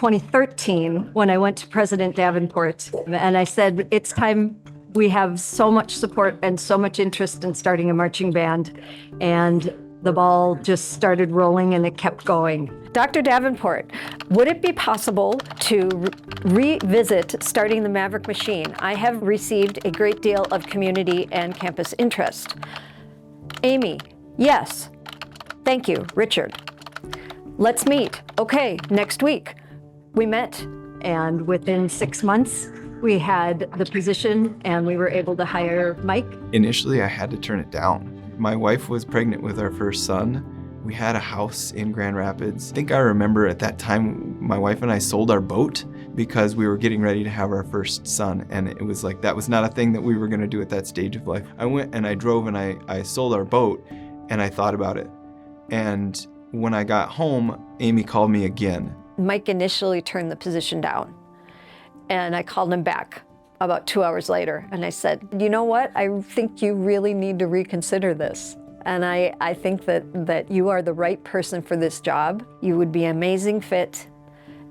2013 when I went to President Davenport and I said, it's time. We have so much support and so much interest in starting a marching band. And the ball just started rolling and it kept going. Dr. Davenport, would it be possible to revisit starting the Maverick Machine? I have received a great deal of community and campus interest. Amy, yes. Thank you, Richard. Let's meet. Okay, next week. We met. And within 6 months, we had the position and we were able to hire Mike. Initially, I had to turn it down. My wife was pregnant with our first son. We had a house in Grand Rapids. I think I remember at that time, my wife and I sold our boat because we were getting ready to have our first son. And it was like, that was not a thing that we were gonna do at that stage of life. I went and I drove and I sold our boat and I thought about it. And when I got home, Amy called me again. Mike initially turned the position down and I called him back about 2 hours later and I said, you know what? I think you really need to reconsider this. And I think that you are the right person for this job. You would be an amazing fit,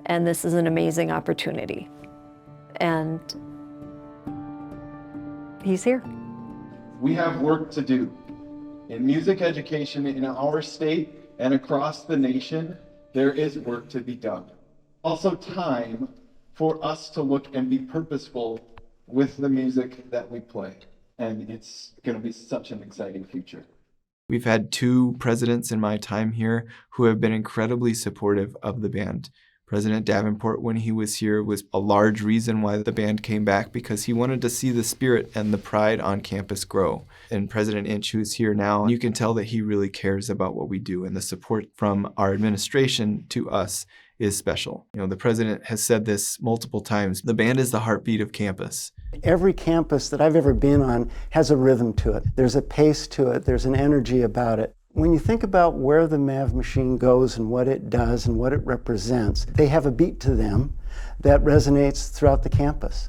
and this is an amazing opportunity. And he's here. We have work to do. In music education in our state and across the nation, there is work to be done. Also time for us to look and be purposeful with the music that we play. And it's going to be such an exciting future. We've had 2 presidents in my time here who have been incredibly supportive of the band. President Davenport, when he was here, was a large reason why the band came back because he wanted to see the spirit and the pride on campus grow. And President Inch, who's here now, you can tell that he really cares about what we do, and the support from our administration to us is special. You know, the president has said this multiple times. The band is the heartbeat of campus. Every campus that I've ever been on has a rhythm to it. There's a pace to it. There's an energy about it. When you think about where the Mav Machine goes and what it does and what it represents, they have a beat to them that resonates throughout the campus.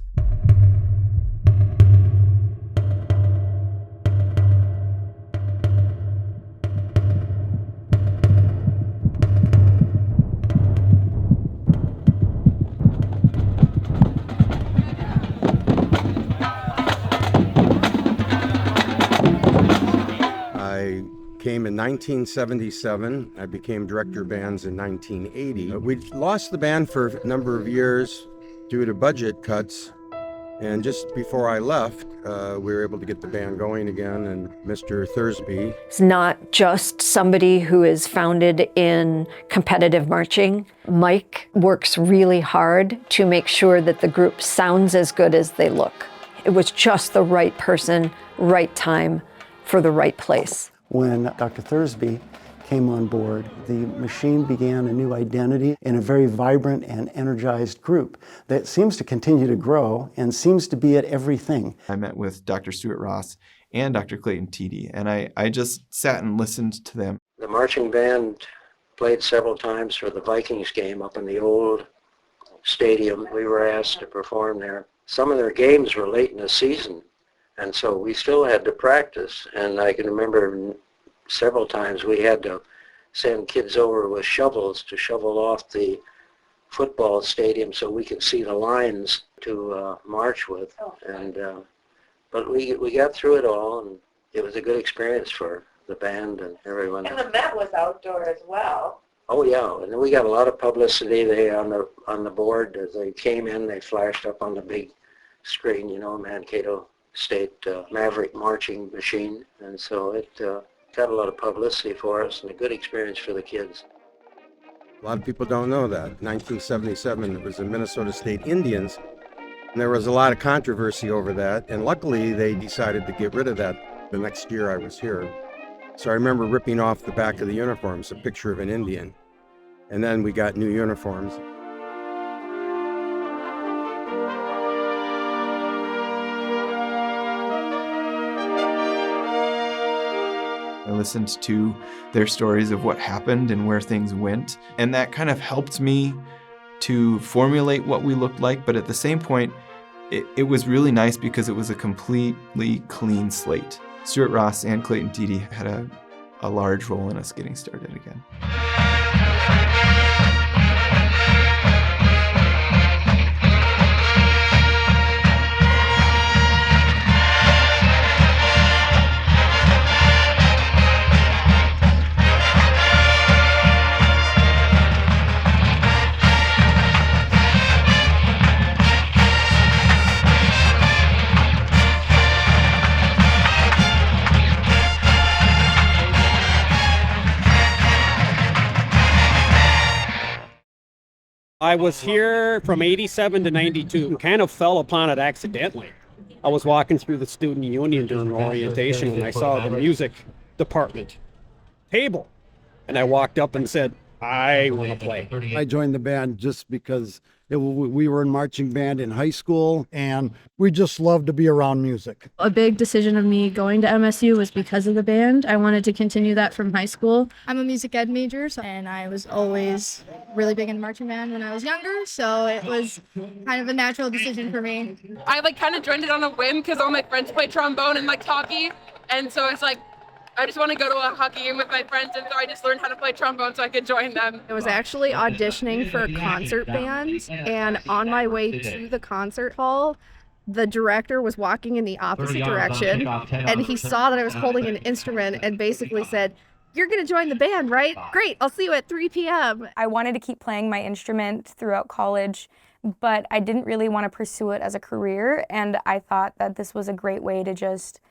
Came in 1977. I became director of bands in 1980. We lost the band for a number of years due to budget cuts. And just before I left, we were able to get the band going again. And Mr. Thursby. It's not just somebody who is founded in competitive marching. Mike works really hard to make sure that the group sounds as good as they look. It was just the right person, right time, for the right place. When Dr. Thursby came on board, the machine began a new identity in a very vibrant and energized group that seems to continue to grow and seems to be at everything. I met with Dr. Stuart Ross and Dr. Clayton Teedy, and I just sat and listened to them. The marching band played several times for the Vikings game up in the old stadium. We were asked to perform there. Some of their games were late in the season, and so we still had to practice. And I can remember several times we had to send kids over with shovels to shovel off the football stadium so we could see the lines to march with. And but we got through it all, and it was a good experience for the band and everyone. And the Met was outdoor as well. Oh yeah, and we got a lot of publicity. They on the board as they came in, they flashed up on the big screen, you know, Mankato State Maverick Marching Machine, and so it got a lot of publicity for us and a good experience for the kids. A lot of people don't know that. 1977, it was the Minnesota State Indians, and there was a lot of controversy over that, and luckily they decided to get rid of that the next year I was here. So I remember ripping off the back of the uniforms a picture of an Indian, and then we got new uniforms. I listened to their stories of what happened and where things went, and that kind of helped me to formulate what we looked like, but at the same point, it was really nice because it was a completely clean slate. Stuart Ross and Clayton Teedy had a large role in us getting started again. I was here from 87 to 92, kind of fell upon it accidentally. I was walking through the student union during orientation and I saw the music department table. And I walked up and said, I want to play. I joined the band just because we were in marching band in high school, and we just loved to be around music. A big decision of me going to MSU was because of the band. I wanted to continue that from high school. I'm a music ed major, and I was always really big in marching band when I was younger, so it was kind of a natural decision for me. I kind of joined it on a whim because all my friends play trombone and hockey, and so it's I just want to go to a hockey game with my friends, and so I just learned how to play trombone so I could join them. I was actually auditioning for a concert band, and on my way to the concert hall, the director was walking in the opposite direction, and he saw that I was holding an instrument and basically said, "You're going to join the band, right? Great, I'll see you at 3 p.m. I wanted to keep playing my instrument throughout college, but I didn't really want to pursue it as a career, and I thought that this was a great way to just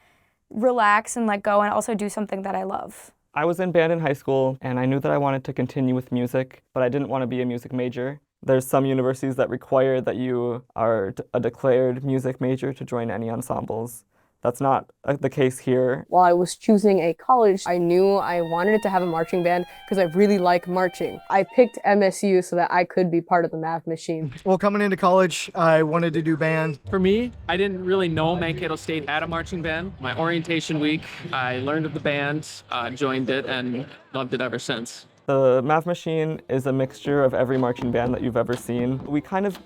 relax and let go and also do something that I love. I was in band in high school and I knew that I wanted to continue with music, but I didn't want to be a music major. There's some universities that require that you are a declared music major to join any ensembles. That's not the case here. While I was choosing a college, I knew I wanted to have a marching band because I really like marching. I picked MSU so that I could be part of the Maverick Machine. Well, coming into college, I wanted to do band. For me, I didn't really know Mankato State had a marching band. My orientation week, I learned of the band, joined it, and loved it ever since. The Maverick Machine is a mixture of every marching band that you've ever seen. We kind of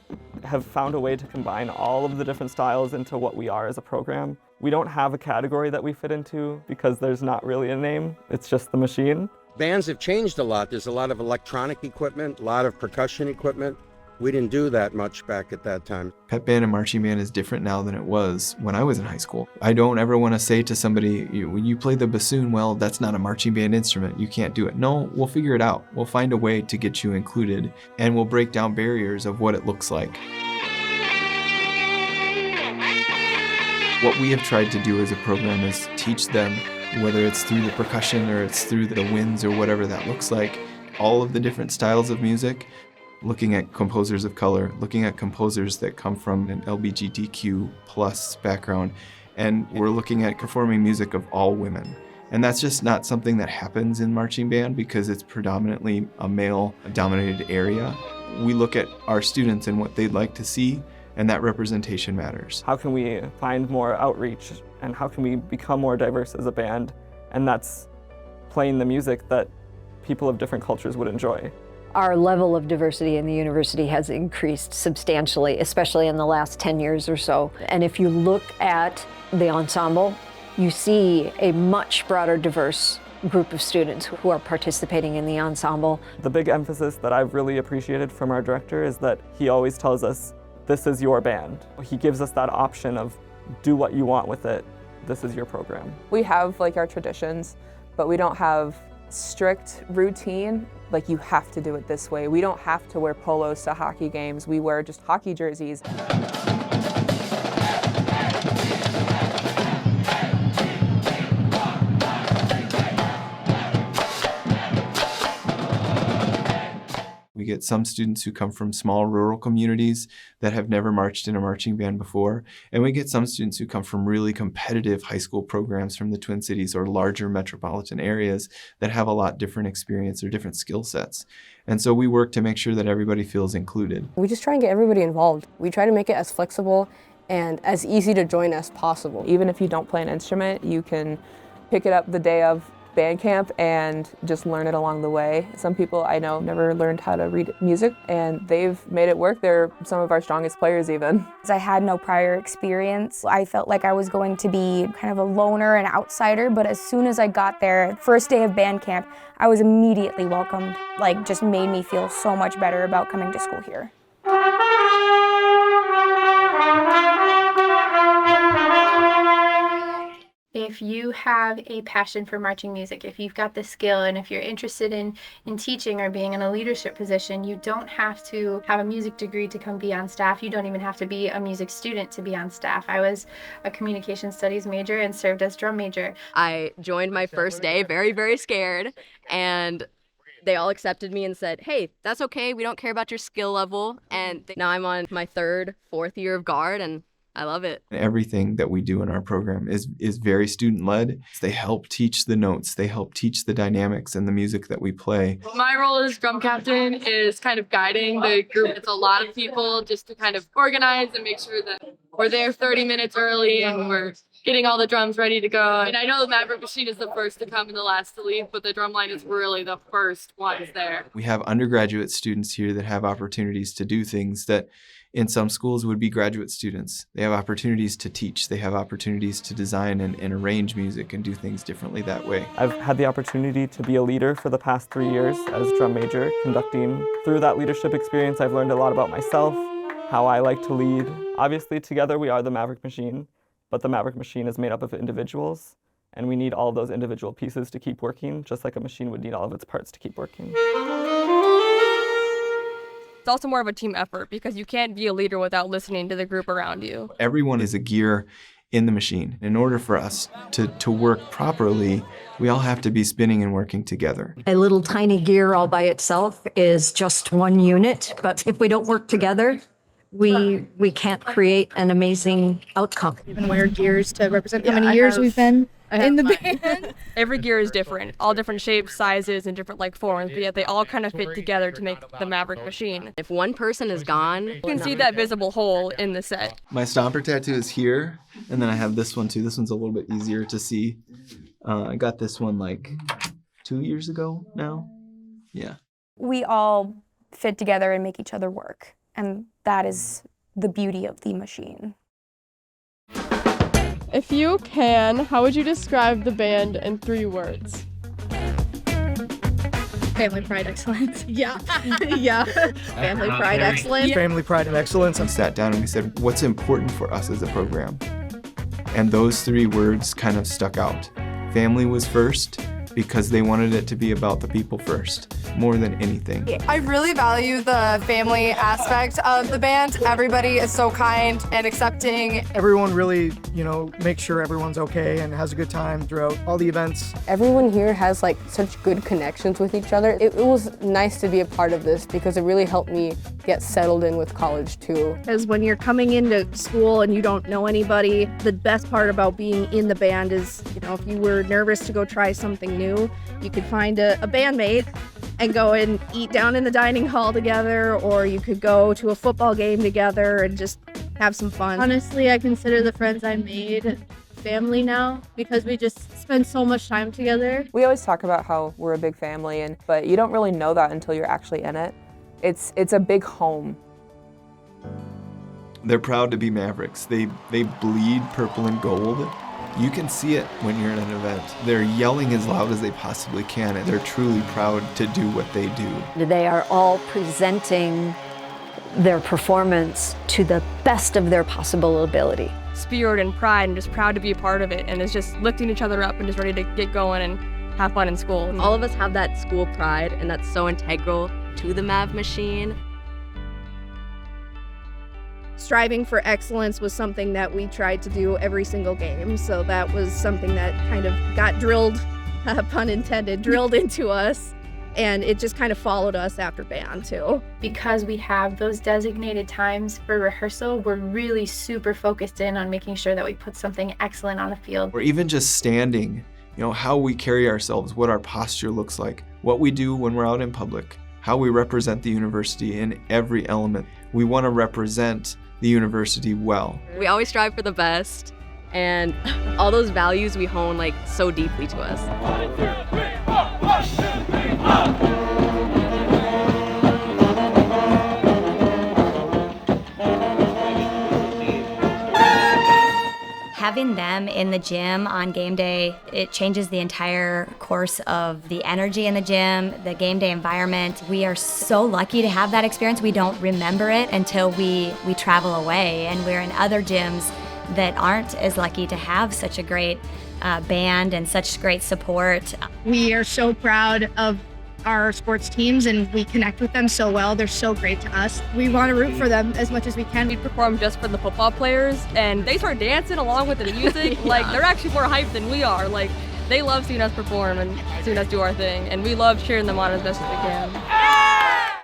have found a way to combine all of the different styles into what we are as a program. We don't have a category that we fit into because there's not really a name. It's just the machine. Bands have changed a lot. There's a lot of electronic equipment, a lot of percussion equipment. We didn't do that much back at that time. Pep band and marching band is different now than it was when I was in high school. I don't ever want to say to somebody, when you play the bassoon, well, that's not a marching band instrument. You can't do it. No, we'll figure it out. We'll find a way to get you included, and we'll break down barriers of what it looks like. What we have tried to do as a program is teach them, whether it's through the percussion or it's through the winds or whatever that looks like, all of the different styles of music, looking at composers of color, looking at composers that come from an LGBTQ plus background, and we're looking at performing music of all women. And that's just not something that happens in marching band because it's predominantly a male-dominated area. We look at our students and what they'd like to see, and that representation matters. How can we find more outreach, and how can we become more diverse as a band? And that's playing the music that people of different cultures would enjoy. Our level of diversity in the university has increased substantially, especially in the last 10 years or so. And if you look at the ensemble, you see a much broader, diverse group of students who are participating in the ensemble. The big emphasis that I've really appreciated from our director is that he always tells us, this is your band. He gives us that option of do what you want with it. This is your program. We have our traditions, but we don't have strict routine. You have to do it this way. We don't have to wear polos to hockey games. We wear just hockey jerseys. We get some students who come from small rural communities that have never marched in a marching band before. And we get some students who come from really competitive high school programs from the Twin Cities or larger metropolitan areas that have a lot different experience or different skill sets. And so we work to make sure that everybody feels included. We just try and get everybody involved. We try to make it as flexible and as easy to join as possible. Even if you don't play an instrument, you can pick it up the day of band camp and just learn it along the way. Some people I know never learned how to read music and they've made it work. They're some of our strongest players even. I had no prior experience. I felt like I was going to be kind of a loner and outsider, but as soon as I got there, first day of band camp, I was immediately welcomed. Just made me feel so much better about coming to school here. If you have a passion for marching music, if you've got the skill, and if you're interested in teaching or being in a leadership position, you don't have to have a music degree to come be on staff. You don't even have to be a music student to be on staff. I was a communication studies major and served as drum major. I joined my first day very, very scared, and They all accepted me and said, hey, that's okay. We don't care about your skill level. And now I'm on my 3rd, 4th year of guard, and I love it. Everything that we do in our program is very student-led. They help teach the notes. They help teach the dynamics and the music that we play. My role as drum captain is kind of guiding the group. It's a lot of people just to kind of organize and make sure that we're there 30 minutes early and we're getting all the drums ready to go. And I know the Maverick Machine is the first to come and the last to leave, but the drum line is really the first ones there. We have undergraduate students here that have opportunities to do things that in some schools would be graduate students. They have opportunities to teach. They have opportunities to design and arrange music and do things differently that way. I've had the opportunity to be a leader for the past 3 years as drum major, conducting. Through that leadership experience, I've learned a lot about myself, how I like to lead. Obviously, together we are the Maverick Machine, but the Maverick Machine is made up of individuals, and we need all of those individual pieces to keep working, just like a machine would need all of its parts to keep working. It's also more of a team effort because you can't be a leader without listening to the group around you. Everyone is a gear in the machine. In order for us to work properly, we all have to be spinning and working together. A little tiny gear all by itself is just one unit, but if we don't work together, we can't create an amazing outcome. Even wear gears to represent how many years we've been in the band. Every gear is different, all different shapes, sizes, and different forms, but yet they all kind of fit together to make the Maverick Machine. If one person is gone, You can see that visible hole in the set. My stomper tattoo is here, and then I have this one too. This one's a little bit easier to see. I got this one 2 years ago now. Yeah. We all fit together and make each other work, and that is the beauty of the machine. If you can, how would you describe the band in 3 words? Family, pride, excellence. Yeah. Yeah. Family, pride, excellence. Family, pride, and excellence. We sat down and we said, what's important for us as a program? And those 3 words kind of stuck out. Family was first because they wanted it to be about the people first, more than anything. I really value the family aspect of the band. Everybody is so kind and accepting. Everyone really, makes sure everyone's okay and has a good time throughout all the events. Everyone here has such good connections with each other. It was nice to be a part of this because it really helped me get settled in with college too. Because when you're coming into school and you don't know anybody, the best part about being in the band is, if you were nervous to go try something new, you could find a bandmate and go and eat down in the dining hall together, or you could go to a football game together and just have some fun. Honestly, I consider the friends I made family now because we just spend so much time together. We always talk about how we're a big family, but you don't really know that until you're actually in it. It's a big home. They're proud to be Mavericks. They bleed purple and gold. You can see it when you're at an event. They're yelling as loud as they possibly can, and they're truly proud to do what they do. They are all presenting their performance to the best of their possible ability. Spirit and pride and just proud to be a part of it, and it's just lifting each other up and just ready to get going and have fun in school. All of us have that school pride, and that's so integral to the Mav Machine. Striving for excellence was something that we tried to do every single game, so that was something that kind of got drilled, pun intended, drilled into us, and it just kind of followed us after band too. Because we have those designated times for rehearsal, we're really super focused in on making sure that we put something excellent on the field. Or even just standing, how we carry ourselves, what our posture looks like, what we do when we're out in public, how we represent the university in every element. We want to represent the university well. We always strive for the best, and all those values we hone so deeply to us. Having them in the gym on game day, it changes the entire course of the energy in the gym, the game day environment. We are so lucky to have that experience. We don't remember it until we travel away, and we're in other gyms that aren't as lucky to have such a great band and such great support. We are so proud of our sports teams, and we connect with them so well. They're so great to us. We want to root for them as much as we can. We perform just for the football players, and they start dancing along with the music. They're actually more hyped than we are. They love seeing us perform and seeing us do our thing, and we love cheering them on as best as we can.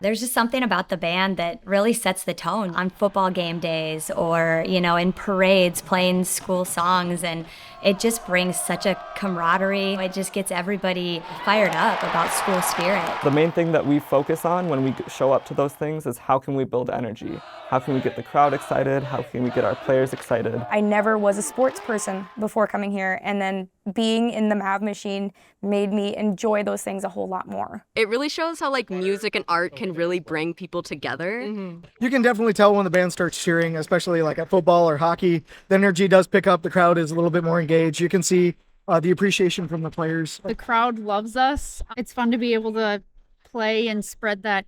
There's just something about the band that really sets the tone on football game days or, in parades playing school songs, and it just brings such a camaraderie. It just gets everybody fired up about school spirit. The main thing that we focus on when we show up to those things is how can we build energy? How can we get the crowd excited? How can we get our players excited? I never was a sports person before coming here, and then being in the Mav Machine made me enjoy those things a whole lot more. It really shows how music and art can really bring people together. You can definitely tell when the band starts cheering, especially at football or hockey. The energy does pick up. The crowd is a little bit more engaged. You can see the appreciation from the players. The crowd loves us. It's fun to be able to play and spread that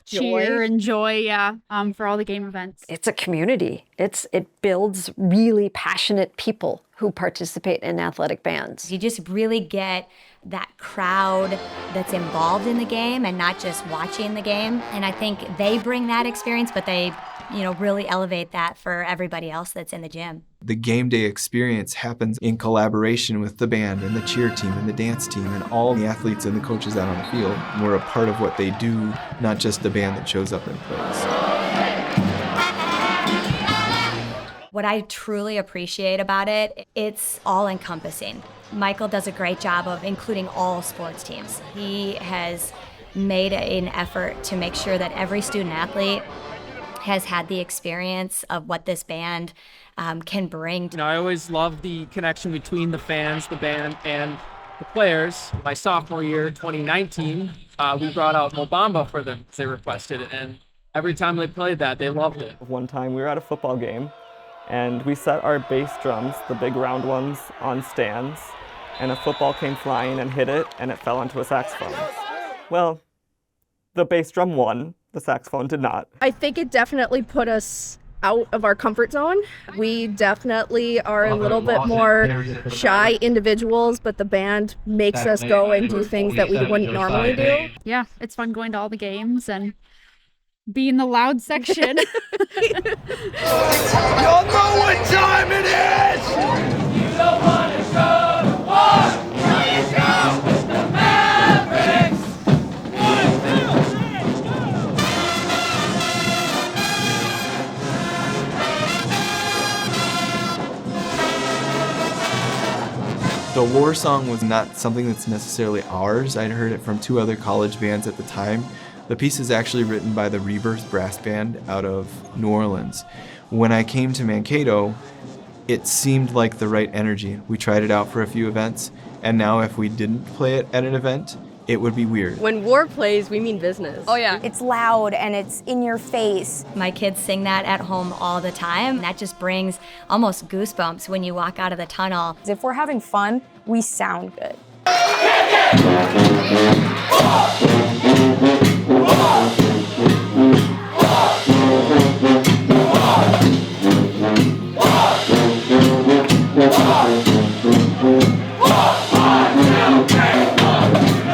cheer and joy, for all the game events. It's a community. It builds really passionate people who participate in athletic bands. You just really get that crowd that's involved in the game and not just watching the game. And I think they bring that experience, but they, really elevate that for everybody else that's in the gym. The game day experience happens in collaboration with the band and the cheer team and the dance team and all the athletes and the coaches out on the field. We're a part of what they do, not just the band that shows up and plays. What I truly appreciate about it, it's all-encompassing. Michael does a great job of including all sports teams. He has made an effort to make sure that every student-athlete has had the experience of what this band can bring. I always love the connection between the fans, the band, and the players. My sophomore year, 2019, we brought out Mobamba for them because they requested it, and every time they played that, they loved it. One time we were at a football game, and we set our bass drums, the big round ones, on stands, and a football came flying and hit it, and it fell onto a saxophone. Well, the bass drum won, the saxophone did not. I think it definitely put us out of our comfort zone. We definitely are a little bit more shy individuals, but the band makes us go and do things that we wouldn't normally do. Yeah, it's fun going to all the games and be in the loud section. Y'all know what time it is! You don't want to go to war! Here you go with the Mavericks! 1, 2, 3, go! The war song was not something that's necessarily ours. I'd heard it from 2 other college bands at the time. The piece is actually written by the Rebirth Brass Band out of New Orleans. When I came to Mankato, it seemed like the right energy. We tried it out for a few events, and now if we didn't play it at an event, it would be weird. When war plays, we mean business. Oh yeah. It's loud and it's in your face. My kids sing that at home all the time. That just brings almost goosebumps when you walk out of the tunnel. If we're having fun, we sound good.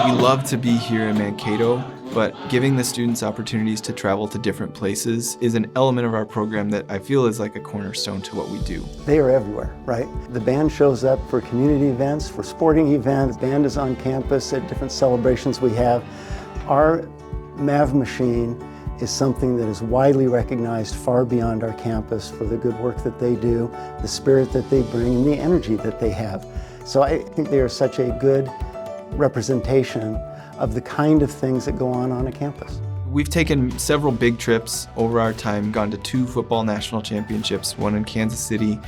We love to be here in Mankato, but giving the students opportunities to travel to different places is an element of our program that I feel is like a cornerstone to what we do. They are everywhere, right? The band shows up for community events, for sporting events. The band is on campus at different celebrations we have. Our Mav Machine is something that is widely recognized far beyond our campus for the good work that they do, the spirit that they bring, and the energy that they have. So I think they are such a good representation of the kind of things that go on a campus. We've taken several big trips over our time, gone to 2 football national championships, one in Kansas City,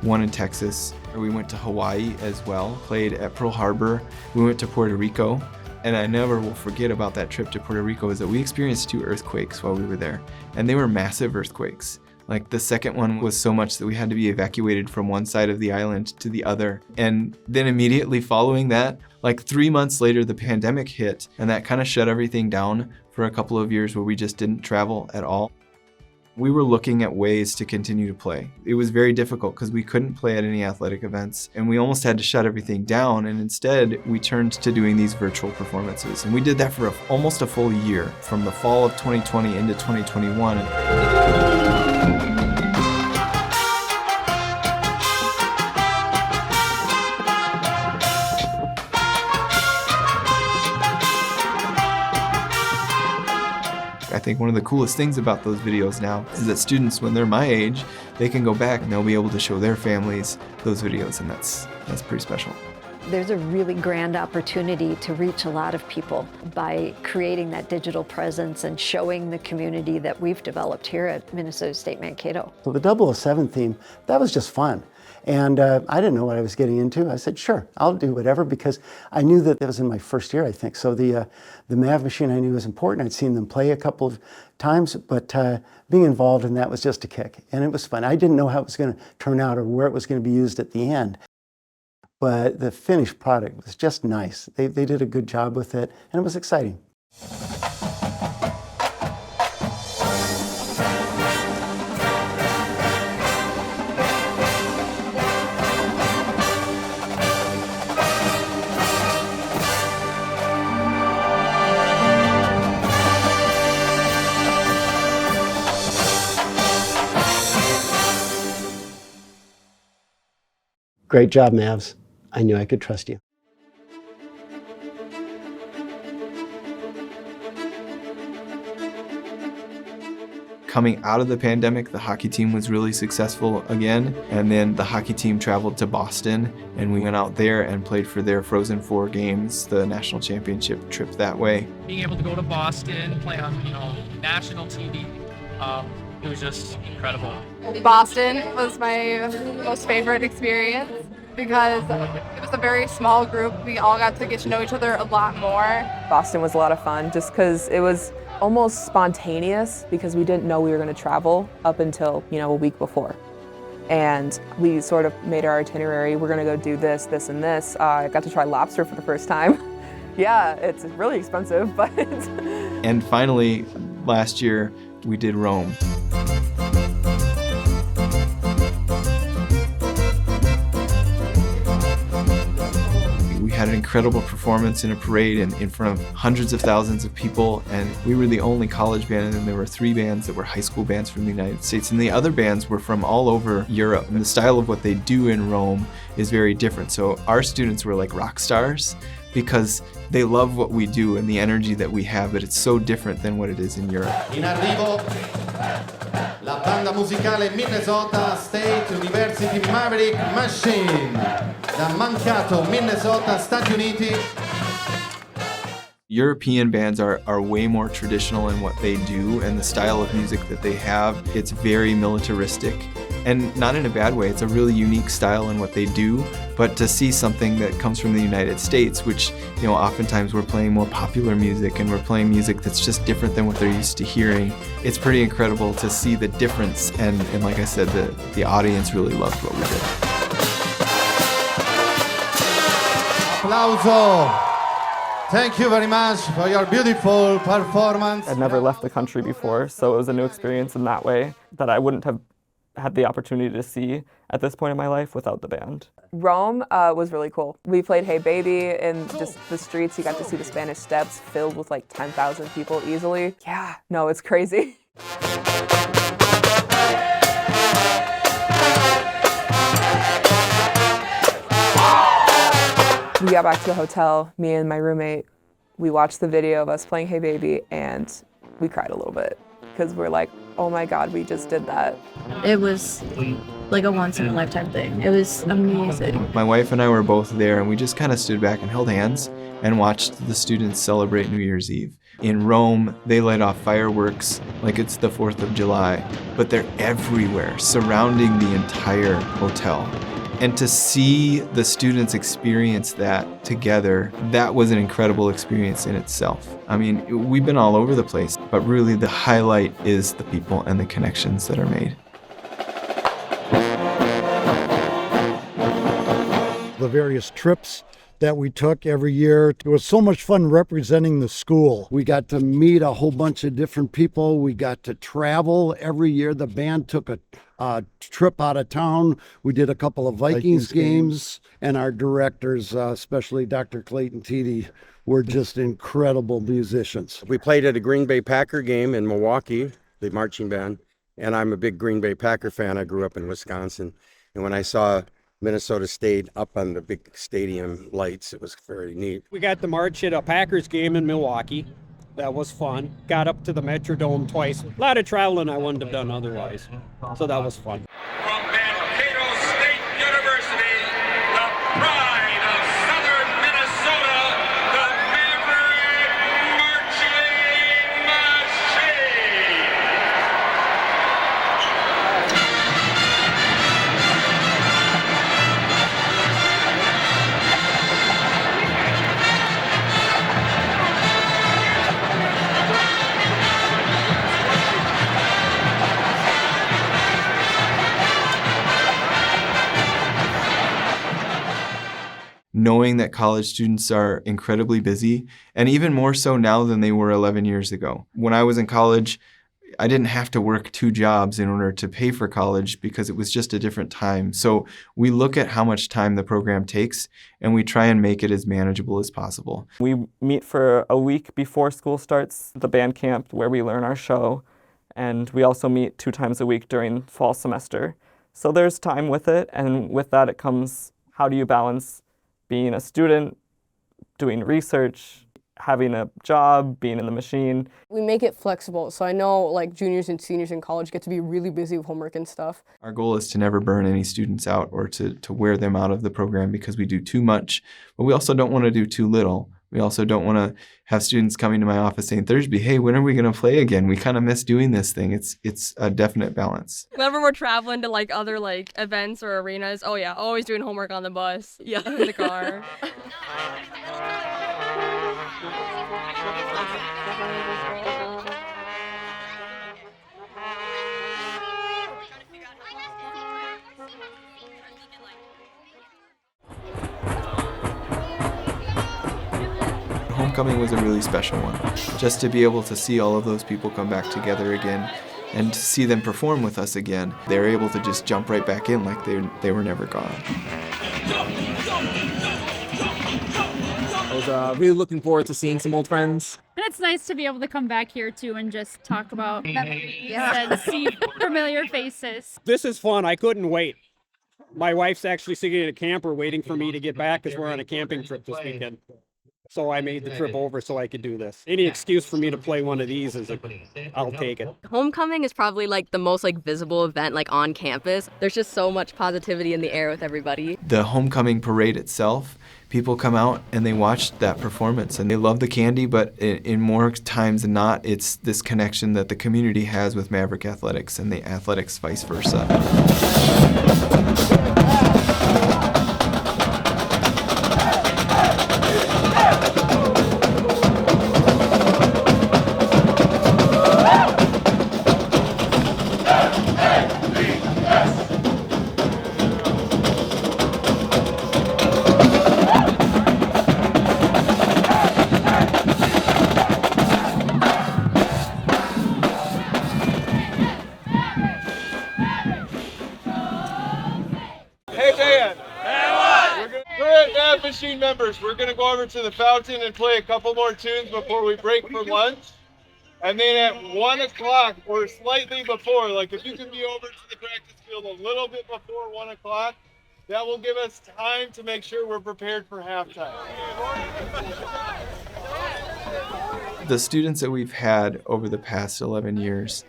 one in Texas. We went to Hawaii as well, played at Pearl Harbor. We went to Puerto Rico. And I never will forget about that trip to Puerto Rico is that we experienced 2 earthquakes while we were there. And they were massive earthquakes. Like the second one was so much that we had to be evacuated from one side of the island to the other. And then immediately following that, like 3 months later, the pandemic hit, and that kind of shut everything down for a couple of years where we just didn't travel at all. We were looking at ways to continue to play. It was very difficult because we couldn't play at any athletic events, and we almost had to shut everything down, and instead we turned to doing these virtual performances. And we did that for almost a full year, from the fall of 2020 into 2021. I think one of the coolest things about those videos now is that students, when they're my age, they can go back and they'll be able to show their families those videos, and that's pretty special. There's a really grand opportunity to reach a lot of people by creating that digital presence and showing the community that we've developed here at Minnesota State Mankato. So the 007 theme, that was just fun. And I didn't know what I was getting into. I said, sure, I'll do whatever, because I knew that it was in my first year, I think. So the Mav Machine I knew was important. I'd seen them play a couple of times, but being involved in that was just a kick. And it was fun. I didn't know how it was going to turn out or where it was going to be used at the end. But the finished product was just nice. They did a good job with it, and it was exciting. Great job, Mavs. I knew I could trust you. Coming out of the pandemic, the hockey team was really successful again, and then the hockey team traveled to Boston, and we went out there and played for their Frozen Four games, the national championship trip that way. Being able to go to Boston, play on national TV, it was just incredible. Boston was my most favorite experience because it was a very small group. We all got to get to know each other a lot more. Boston was a lot of fun just because it was almost spontaneous, because we didn't know we were going to travel up until, a week before. And we sort of made our itinerary. We're going to go do this, this, and this. I got to try lobster for the first time. Yeah, it's really expensive, but And finally, last year, we did Rome. We had an incredible performance in a parade in front of hundreds of thousands of people, and we were the only college band, and then there were 3 bands that were high school bands from the United States, and the other bands were from all over Europe. And the style of what they do in Rome is very different. So our students were like rock stars because they love what we do and the energy that we have, but it's so different than what it is in Europe. In arrivo, la banda musicale Minnesota State University Maverick Machine, da Mankato, Minnesota, Stati Uniti. European bands are way more traditional in what they do, and the style of music that they have, it's very militaristic. And not in a bad way, it's a really unique style in what they do, but to see something that comes from the United States, which, oftentimes we're playing more popular music and we're playing music that's just different than what they're used to hearing, it's pretty incredible to see the difference, and like I said, the audience really loved what we did. Applauso! Thank you very much for your beautiful performance. I'd never left the country before, so it was a new experience in that way that I wouldn't have had the opportunity to see at this point in my life without the band. Rome was really cool. We played Hey Baby in just the streets. You got to see the Spanish Steps filled with like 10,000 people easily. Yeah, no, it's crazy. We got back to the hotel, me and my roommate, we watched the video of us playing Hey Baby, and we cried a little bit because we're like, oh my God, we just did that. It was like a once-in-a-lifetime thing. It was amazing. My wife and I were both there, and we just kind of stood back and held hands and watched the students celebrate New Year's Eve. In Rome, they light off fireworks like it's the 4th of July, but they're everywhere, surrounding the entire hotel. And to see the students experience that together, that was an incredible experience in itself. I mean, we've been all over the place, but really the highlight is the people and the connections that are made. The various trips that we took every year. It was so much fun representing the school. We got to meet a whole bunch of different people. We got to travel every year. The band took a trip out of town. We did a couple of Vikings games, and our directors, especially Dr. Clayton Teedy, were just incredible musicians. We played at a Green Bay Packer game in Milwaukee, the marching band, and I'm a big Green Bay Packer fan. I grew up in Wisconsin, and when I saw Minnesota State up on the big stadium lights, it was very neat. We got to march at a Packers game in Milwaukee, That was fun. Got up to the Metrodome twice. A lot of traveling I wouldn't have done otherwise. So that was fun. From Mankato State University, the pride of Southern Minnesota, the Maverick Marching Machine. Knowing that college students are incredibly busy, and even more so now than they were 11 years ago. When I was in college, I didn't have to work 2 jobs in order to pay for college because it was just a different time. So we look at how much time the program takes, and we try and make it as manageable as possible. We meet for a week before school starts, the band camp, where we learn our show, and we also meet 2 times a week during fall semester. So there's time with it, and with that it comes, how do you balance being a student, doing research, having a job, being in the machine. We make it flexible, so I know like juniors and seniors in college get to be really busy with homework and stuff. Our goal is to never burn any students out or to wear them out of the program because we do too much, but we also don't want to do too little. We also don't want to have students coming to my office saying, Thursby, hey, when are we going to play again? We kind of miss doing this thing. It's a definite balance. Whenever we're traveling to like other like events or arenas, oh yeah, always doing homework on the bus. Yeah, in the car. Homecoming was a really special one. Just to be able to see all of those people come back together again and to see them perform with us again, they were able to just jump right back in like they were never gone. I was really looking forward to seeing some old friends. And it's nice to be able to come back here too and just talk about memories and see familiar faces. This is fun. I couldn't wait. My wife's actually sitting in a camper waiting for me to get back because we're on a camping trip this weekend. So I made the trip over so I could do this. Any excuse for me to play one of these I'll take it. Homecoming is probably like the most like visible event like on campus. There's just so much positivity in the air with everybody. The homecoming parade itself, people come out and they watch that performance and they love the candy, but in more times than not, it's this connection that the community has with Maverick Athletics and the athletics vice versa. Machine members, we're going to go over to the fountain and play a couple more tunes before we break for lunch. And then at 1 o'clock or slightly before, like if you can be over to the practice field a little bit before 1 o'clock, that will give us time to make sure we're prepared for halftime. The students that we've had over the past 11 years,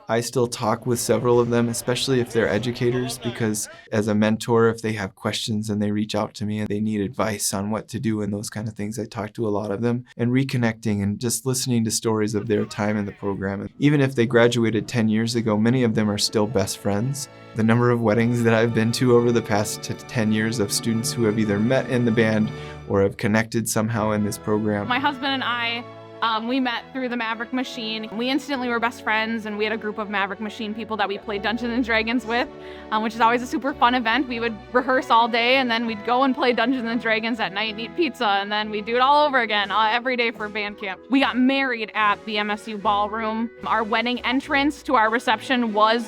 I still talk with several of them, especially if they're educators, because as a mentor, if they have questions and they reach out to me and they need advice on what to do and those kind of things, I talk to a lot of them. And reconnecting and just listening to stories of their time in the program. And even if they graduated 10 years ago, many of them are still best friends. The number of weddings that I've been to over the past 10 years of students who have either met in the band or have connected somehow in this program. My husband and I, we met through the Maverick Machine. We instantly were best friends, and we had a group of Maverick Machine people that we played Dungeons & Dragons with, which is always a super fun event. We would rehearse all day, and then we'd go and play Dungeons & Dragons at night and eat pizza, and then we'd do it all over again every day for band camp. We got married at the MSU ballroom. Our wedding entrance to our reception was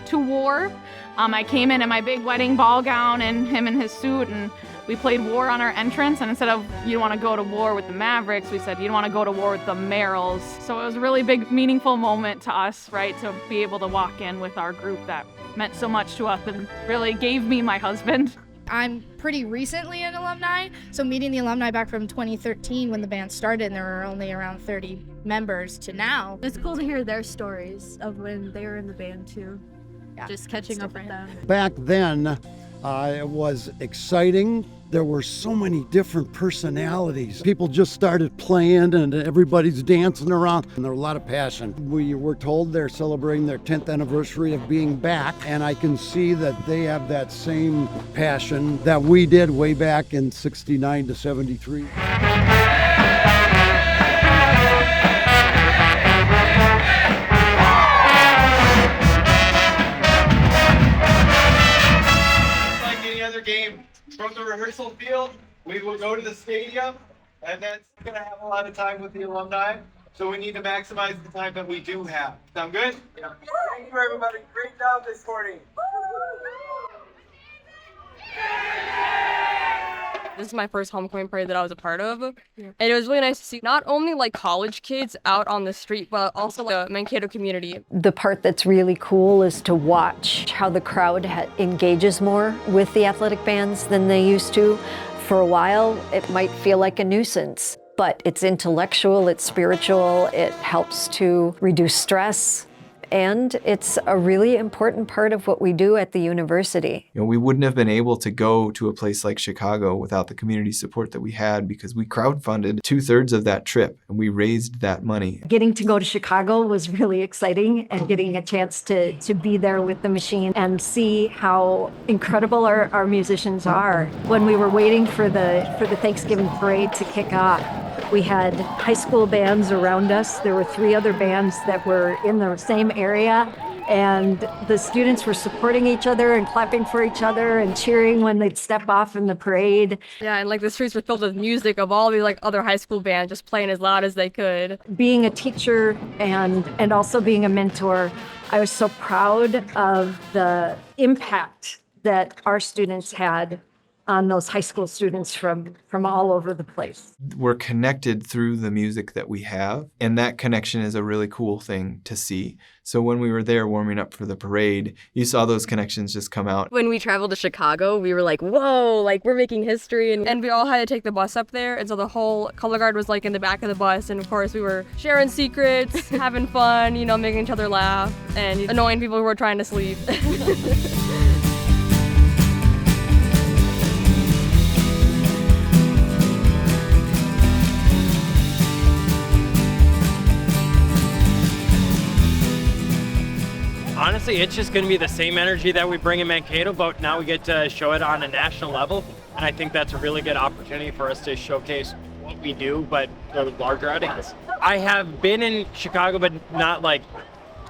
to war. I came in my big wedding ball gown and him in his suit, and we played war on our entrance, and instead of you don't want to go to war with the Mavericks, we said you don't want to go to war with the Merrills. So it was a really big, meaningful moment to us, right, to be able to walk in with our group that meant so much to us and really gave me my husband. I'm pretty recently an alumni, so meeting the alumni back from 2013 when the band started and there were only around 30 members to now. It's cool to hear their stories of when they were in the band too. Yeah, just catching up with them. Back then, it was exciting. There were so many different personalities. People just started playing and everybody's dancing around. And there was a lot of passion. We were told they're celebrating their 10th anniversary of being back. And I can see that they have that same passion that we did way back in 69 to 73. Like any other game, from the rehearsal field, we will go to the stadium, and that's going to have a lot of time with the alumni. So we need to maximize the time that we do have. Sound good? Yeah. Thank you, everybody. Great job this morning. This is my first homecoming parade that I was a part of. And it was really nice to see not only like college kids out on the street, but also the Mankato community. The part that's really cool is to watch how the crowd engages more with the athletic bands than they used to. For a while, it might feel like a nuisance, but it's intellectual, it's spiritual, it helps to reduce stress, and it's a really important part of what we do at the university. We wouldn't have been able to go to a place like Chicago without the community support that we had, because we crowdfunded 2/3 of that trip and we raised that money. Getting to go to Chicago was really exciting, and getting a chance to be there with the machine and see how incredible our musicians are. When we were waiting for the Thanksgiving parade to kick off, we had high school bands around us. There were 3 other bands that were in the same area, and the students were supporting each other and clapping for each other and cheering when they'd step off in the parade. Yeah, and like the streets were filled with music of all the like other high school bands just playing as loud as they could. Being a teacher and also being a mentor, I was so proud of the impact that our students had on those high school students from all over the place. We're connected through the music that we have, and that connection is a really cool thing to see. So when we were there warming up for the parade, you saw those connections just come out. When we traveled to Chicago, we were like, whoa, like we're making history. And we all had to take the bus up there, and so the whole color guard was like in the back of the bus, and of course we were sharing secrets, having fun, making each other laugh, and annoying people who were trying to sleep. Honestly, it's just going to be the same energy that we bring in Mankato, but now we get to show it on a national level. And I think that's a really good opportunity for us to showcase what we do, but to a larger audience. I have been in Chicago, but not like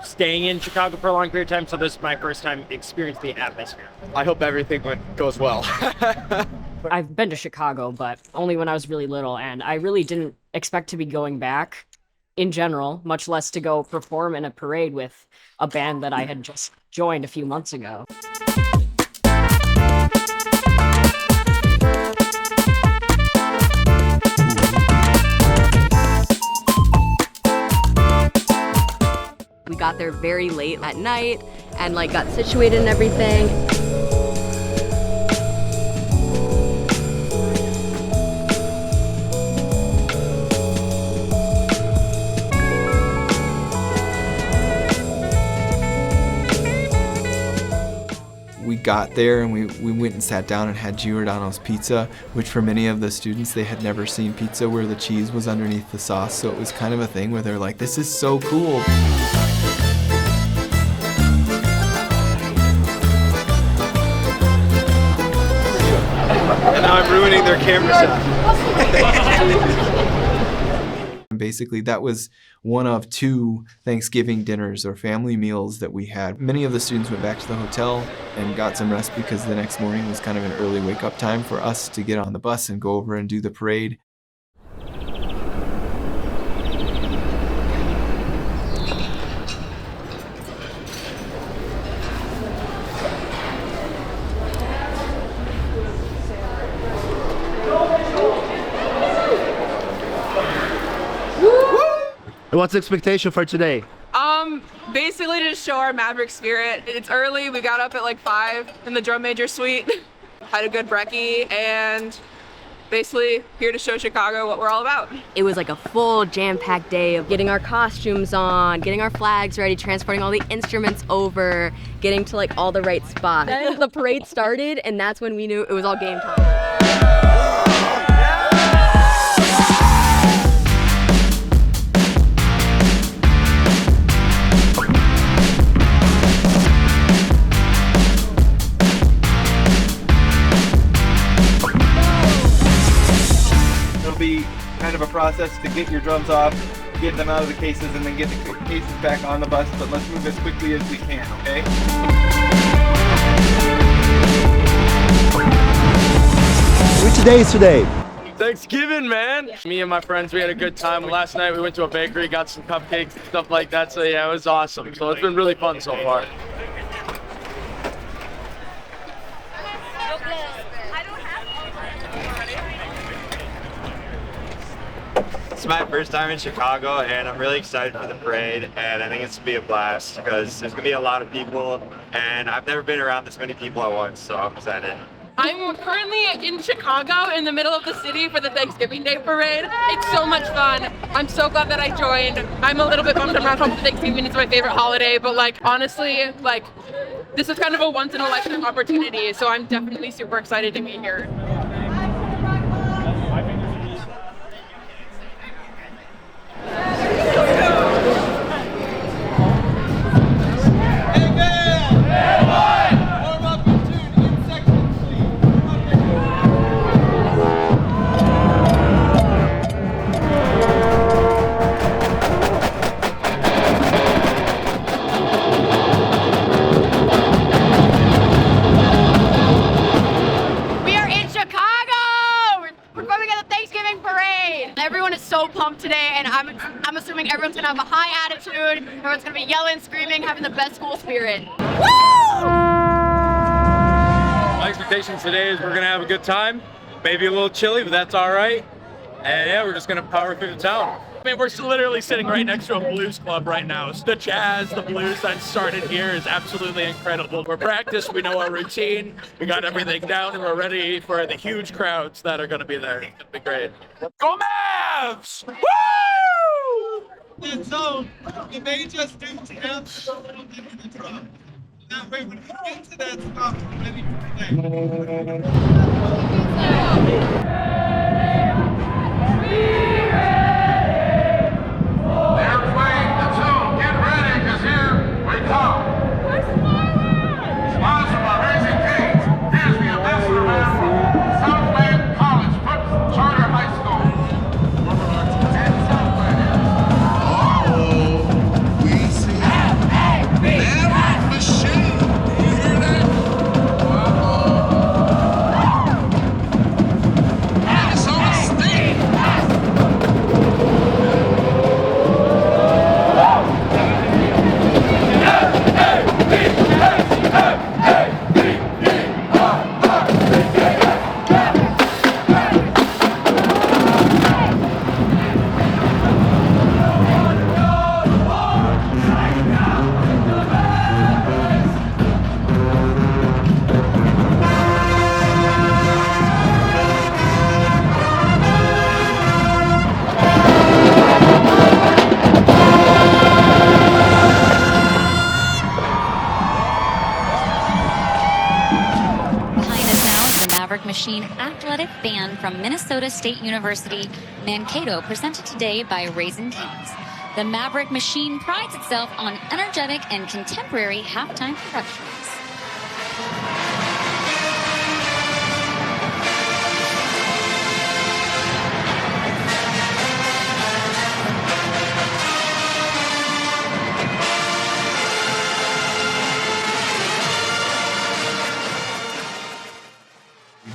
staying in Chicago for a long period of time. So this is my first time experiencing the atmosphere. I hope everything goes well. I've been to Chicago, but only when I was really little, and I really didn't expect to be going back in general, much less to go perform in a parade with a band that I had just joined a few months ago. We got there very late at night and like got situated and everything. We got there and we went and sat down and had Giordano's pizza, which for many of the students, they had never seen pizza where the cheese was underneath the sauce. So it was kind of a thing where they're like, this is so cool. And now I'm ruining their camera shot. Basically, that was one of 2 Thanksgiving dinners or family meals that we had. Many of the students went back to the hotel and got some rest because the next morning was kind of an early wake-up time for us to get on the bus and go over and do the parade. What's the expectation for today? Basically to show our Maverick spirit. It's early, we got up at like 5 in the drum major suite. had a good brekkie, and basically here to show Chicago what we're all about. It was like a full jam-packed day of getting our costumes on, getting our flags ready, transporting all the instruments over, getting to like all the right spots. Then the parade started, and that's when we knew it was all game time. Be kind of a process to get your drums off, get them out of the cases, and then get the cases back on the bus, but let's move as quickly as we can, okay? Which day is today? Thanksgiving, man. Me and my friends, we had a good time. Last night we went to a bakery, got some cupcakes and stuff like that, so yeah, it was awesome. So it's been really fun so far. It's my first time in Chicago, and I'm really excited for the parade, and I think it's going to be a blast because there's going to be a lot of people, and I've never been around this many people at once, so I'm excited. I'm currently in Chicago in the middle of the city for the Thanksgiving Day parade. It's so much fun. I'm so glad that I joined. I'm a little bit bummed I'm not home for Thanksgiving. It's my favorite holiday, but like honestly, like this is kind of a once in a lifetime opportunity, so I'm definitely super excited to be here. Today, and I'm assuming everyone's gonna have a high attitude, everyone's gonna be yelling, screaming, having the best school spirit. Woo! My expectations today is we're gonna have a good time, maybe a little chilly, but that's all right. And yeah, we're just gonna power through the town. I mean, we're literally sitting right next to a blues club right now. So the jazz, the blues that started here is absolutely incredible. We're practiced, we know our routine, we got everything down, and we're ready for the huge crowds that are gonna be there. It's gonna be great. Go Mavs! Woo! And so, we may just do 10 a little bit in the drum. That way, when we get to that spot, we're ready to play. They're playing the tune. Get ready, because here we come. Sponsored by Raising Kings. Here's the ambassador man from Southland College, Charter High School. Oh, we see Maverick Machine. You hear that? Minnesota State. Maverick Machine athletic band from Minnesota State University, Mankato, presented today by Raising Kings. The Maverick Machine prides itself on energetic and contemporary halftime productions.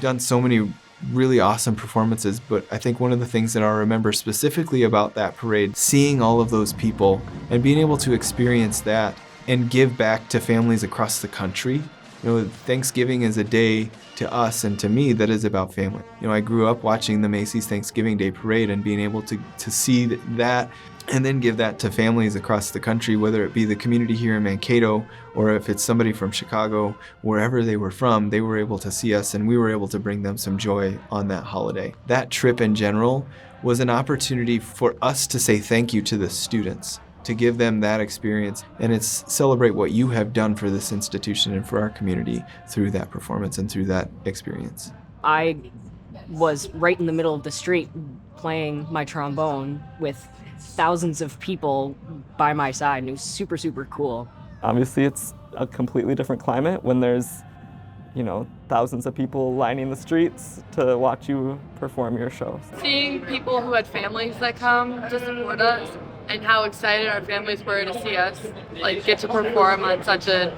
Done so many really awesome performances, but I think one of the things that I'll remember specifically about that parade, seeing all of those people and being able to experience that and give back to families across the country Thanksgiving is a day to us and to me that is about family. I grew up watching the Macy's Thanksgiving Day Parade and being able to see that and then give that to families across the country, whether it be the community here in Mankato or if it's somebody from Chicago, wherever they were from, they were able to see us and we were able to bring them some joy on that holiday. That trip in general was an opportunity for us to say thank you to the students, to give them that experience, and it's celebrate what you have done for this institution and for our community through that performance and through that experience. I was right in the middle of the street playing my trombone with thousands of people by my side, and it was super, super cool. Obviously, it's a completely different climate when there's, thousands of people lining the streets to watch you perform your show. Seeing people who had families that come to support us and how excited our families were to see us get to perform on such a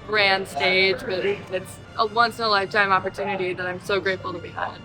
grand stage. But it's a once in a lifetime opportunity that I'm so grateful to be had.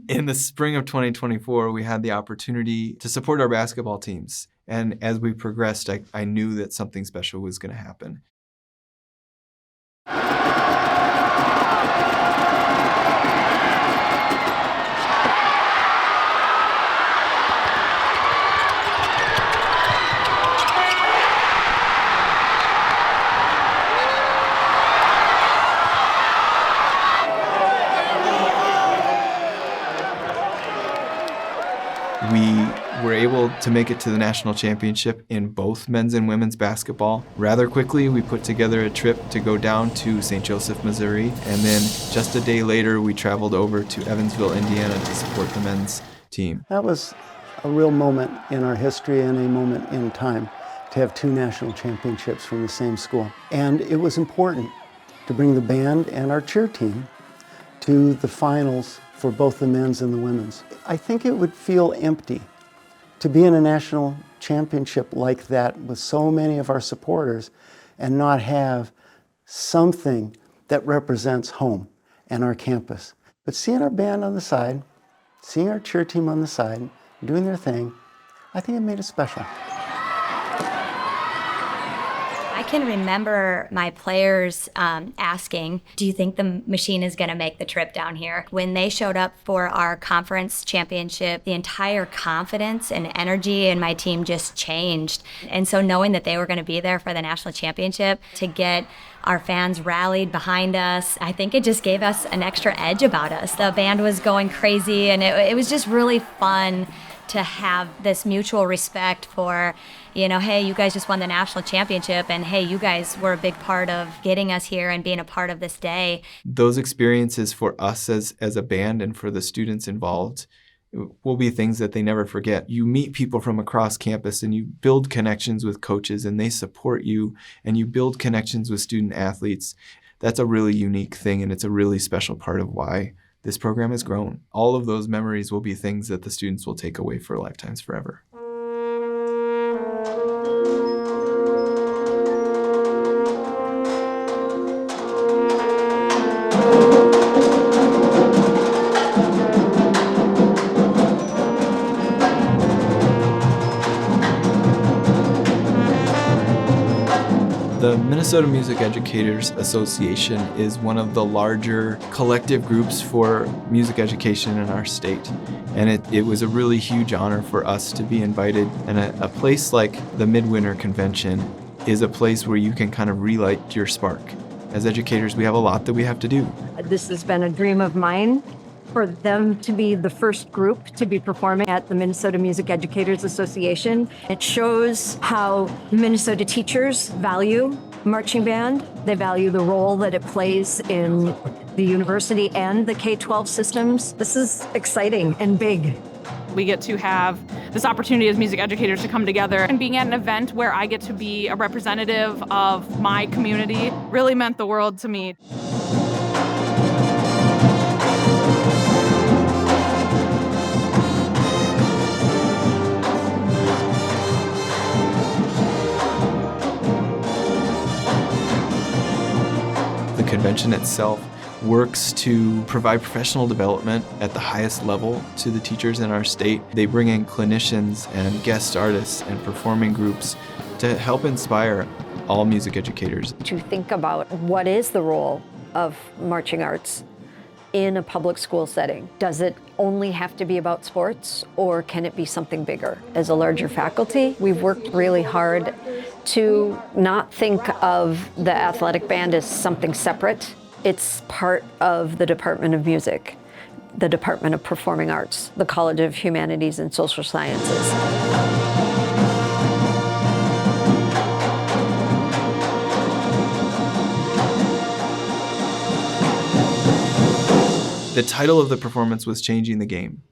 In the spring of 2024, we had the opportunity to support our basketball teams. And as we progressed, I knew that something special was going to happen. We were able to make it to the national championship in both men's and women's basketball. Rather quickly, we put together a trip to go down to St. Joseph, Missouri, and then just a day later, we traveled over to Evansville, Indiana to support the men's team. That was a real moment in our history and a moment in time to have two national championships from the same school. And it was important to bring the band and our cheer team to the finals for both the men's and the women's. I think it would feel empty to be in a national championship like that with so many of our supporters and not have something that represents home and our campus. But seeing our band on the side, seeing our cheer team on the side, doing their thing, I think it made it special. I can remember my players asking, do you think the machine is going to make the trip down here? When they showed up for our conference championship, the entire confidence and energy in my team just changed. And so knowing that they were going to be there for the national championship, to get our fans rallied behind us, I think it just gave us an extra edge about us. The band was going crazy, and it was just really fun to have this mutual respect for, hey, you guys just won the national championship, and hey, you guys were a big part of getting us here and being a part of this day. Those experiences for us as a band and for the students involved will be things that they never forget. You meet people from across campus and you build connections with coaches and they support you, and you build connections with student athletes. That's a really unique thing, and it's a really special part of why this program has grown. All of those memories will be things that the students will take away for lifetimes forever. The Minnesota Music Educators Association is one of the larger collective groups for music education in our state. And it was a really huge honor for us to be invited. And a place like the Midwinter Convention is a place where you can kind of relight your spark. As educators, we have a lot that we have to do. This has been a dream of mine for them to be the first group to be performing at the Minnesota Music Educators Association. It shows how Minnesota teachers value marching band. They value the role that it plays in the university and the K-12 systems. This is exciting and big. We get to have this opportunity as music educators to come together, and being at an event where I get to be a representative of my community really meant the world to me. The convention itself works to provide professional development at the highest level to the teachers in our state. They bring in clinicians and guest artists and performing groups to help inspire all music educators. To think about what is the role of marching arts in a public school setting. Does it only have to be about sports, or can it be something bigger? As a larger faculty, we've worked really hard to not think of the athletic band as something separate. It's part of the Department of Music, the Department of Performing Arts, the College of Humanities and Social Sciences. The title of the performance was Changing the Game.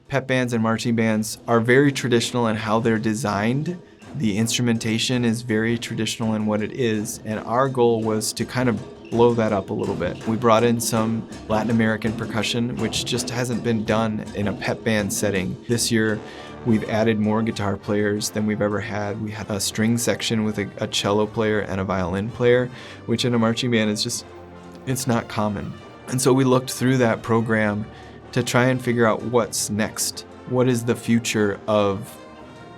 Pep bands and marching bands are very traditional in how they're designed. The instrumentation is very traditional in what it is, and our goal was to kind of blow that up a little bit. We brought in some Latin American percussion, which just hasn't been done in a pep band setting. This year, we've added more guitar players than we've ever had. We had a string section with a cello player and a violin player, which in a marching band is just, it's not common. And so we looked through that program to try and figure out what's next. What is the future of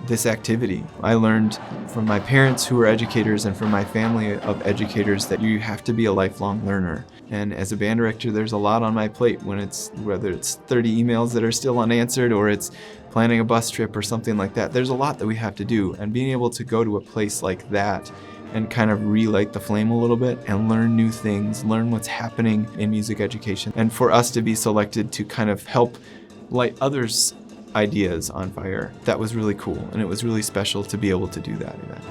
this activity? I learned from my parents who are educators and from my family of educators that you have to be a lifelong learner. And as a band director, there's a lot on my plate whether it's 30 emails that are still unanswered or it's planning a bus trip or something like that. There's a lot that we have to do, and being able to go to a place like that and kind of relight the flame a little bit and learn new things, learn what's happening in music education. And for us to be selected to kind of help light others' ideas on fire, that was really cool, and it was really special to be able to do that event.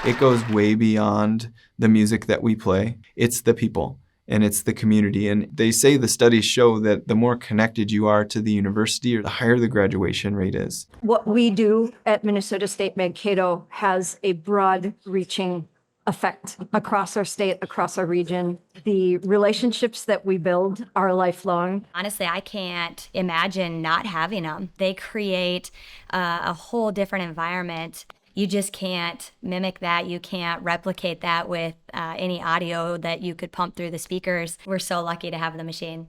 It goes way beyond the music that we play. It's the people and it's the community. And they say the studies show that the more connected you are to the university, or the higher the graduation rate is. What we do at Minnesota State Mankato has a broad-reaching effect across our state, across our region. The relationships that we build are lifelong. Honestly, I can't imagine not having them. They create a whole different environment. You just can't mimic that. You can't replicate that with any audio that you could pump through the speakers. We're so lucky to have the machine.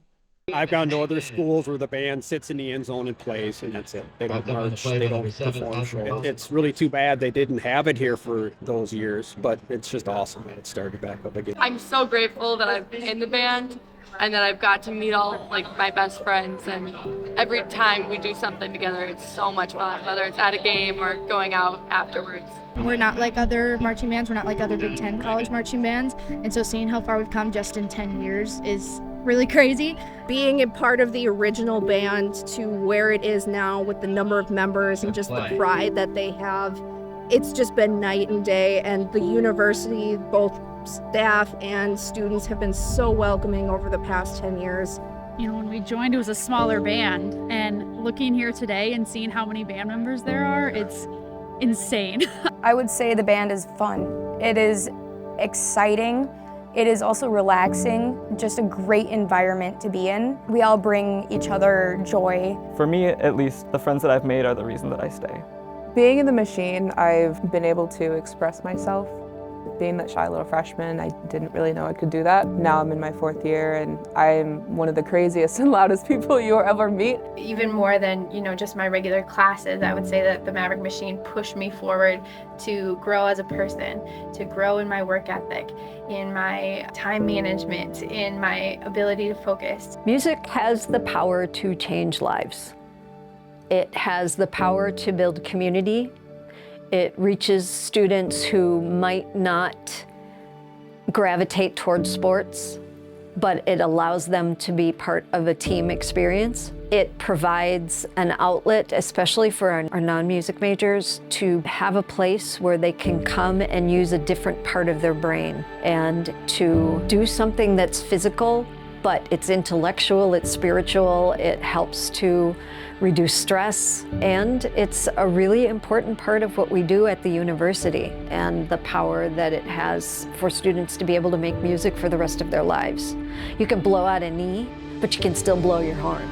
I've gone to other schools where the band sits in the end zone and plays, and that's it. They don't march, they don't perform. It's really too bad they didn't have it here for those years, but it's just awesome that it started back up again. I'm so grateful that I'm in the band and that I've got to meet all my best friends, and every time we do something together, it's so much fun, whether it's at a game or going out afterwards. We're not like other marching bands, we're not like other Big Ten college marching bands, and so seeing how far we've come just in 10 years is really crazy. Being a part of the original band to where it is now with the number of members and just the pride that they have, it's just been night and day, and the university, both staff and students, have been so welcoming over the past 10 years. You know, when we joined, it was a smaller band, and looking here today and seeing how many band members there are, it's insane. I would say the band is fun. It is exciting. It is also relaxing, just a great environment to be in. We all bring each other joy. For me, at least, the friends that I've made are the reason that I stay. Being in the machine, I've been able to express myself Being that shy little freshman, I didn't really know I could do that. Now I'm in my 4th year and I'm one of the craziest and loudest people you'll ever meet. Even more than, just my regular classes, I would say that the Maverick Machine pushed me forward to grow as a person, to grow in my work ethic, in my time management, in my ability to focus. Music has the power to change lives. It has the power to build community. It reaches students who might not gravitate towards sports, but it allows them to be part of a team experience. It provides an outlet, especially for our non-music majors, to have a place where they can come and use a different part of their brain and to do something that's physical, but it's intellectual, it's spiritual, it helps to reduce stress, and it's a really important part of what we do at the university and the power that it has for students to be able to make music for the rest of their lives. You can blow out a knee, but you can still blow your horn.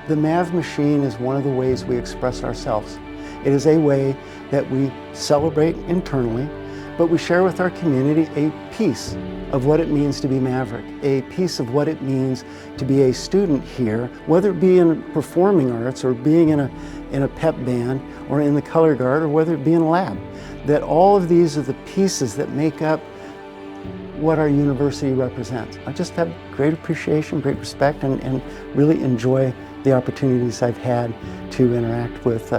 The Mav Machine is one of the ways we express ourselves. It is a way that we celebrate internally, but we share with our community a piece of what it means to be Maverick, a piece of what it means to be a student here, whether it be in performing arts or being in a pep band or in the color guard or whether it be in a lab. That all of these are the pieces that make up what our university represents. I just have great appreciation, great respect, and really enjoy the opportunities I've had to interact with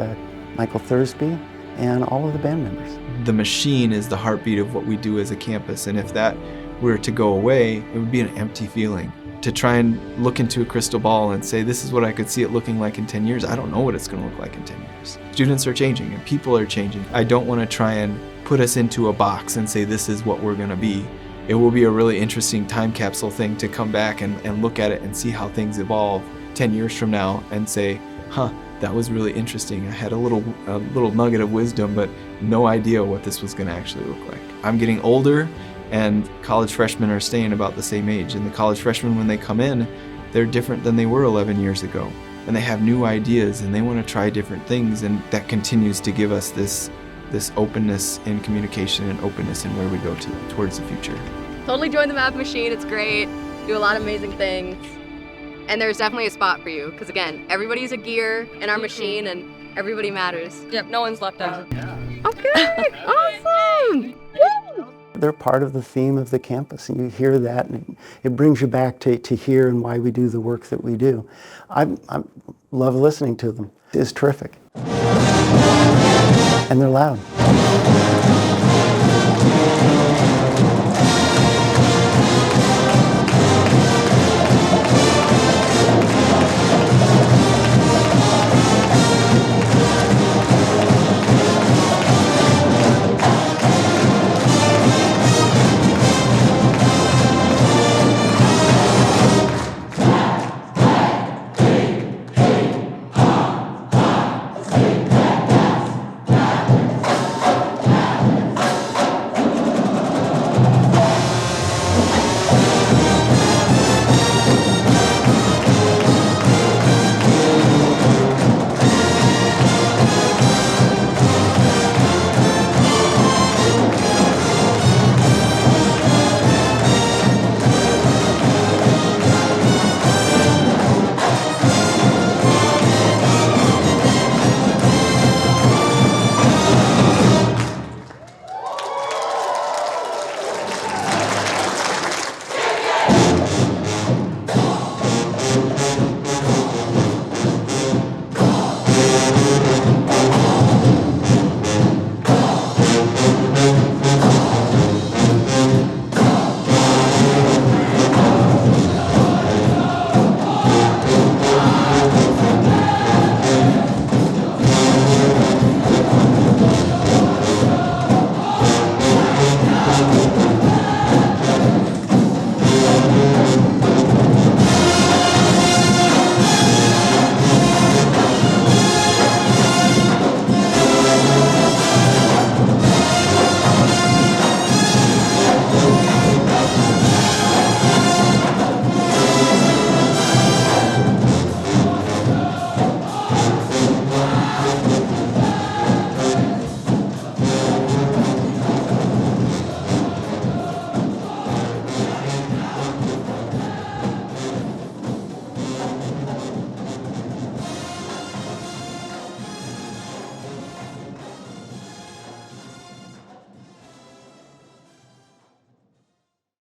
Michael Thursby and all of the band members. The machine is the heartbeat of what we do as a campus, and if that were to go away, it would be an empty feeling. To try and look into a crystal ball and say, this is what I could see it looking like in 10 years, I don't know what it's going to look like in 10 years. Students are changing and people are changing. I don't want to try and put us into a box and say this is what we're going to be. It will be a really interesting time capsule thing to come back and look at it and see how things evolve 10 years from now and say, huh, that was really interesting. I had a little nugget of wisdom, but no idea what this was going to actually look like. I'm getting older, and college freshmen are staying about the same age. And the college freshmen, when they come in, they're different than they were 11 years ago. And they have new ideas, and they want to try different things, and that continues to give us this openness in communication and openness in where we go towards the future. Totally join the Mav Machine. It's great. Do a lot of amazing things. And there's definitely a spot for you, because again, everybody's a gear in our machine and everybody matters. Yep, no one's left out. Okay, awesome! Woo! They're part of the theme of the campus, and you hear that, and it brings you back to here and why we do the work that we do. I love listening to them. It's terrific. And they're loud.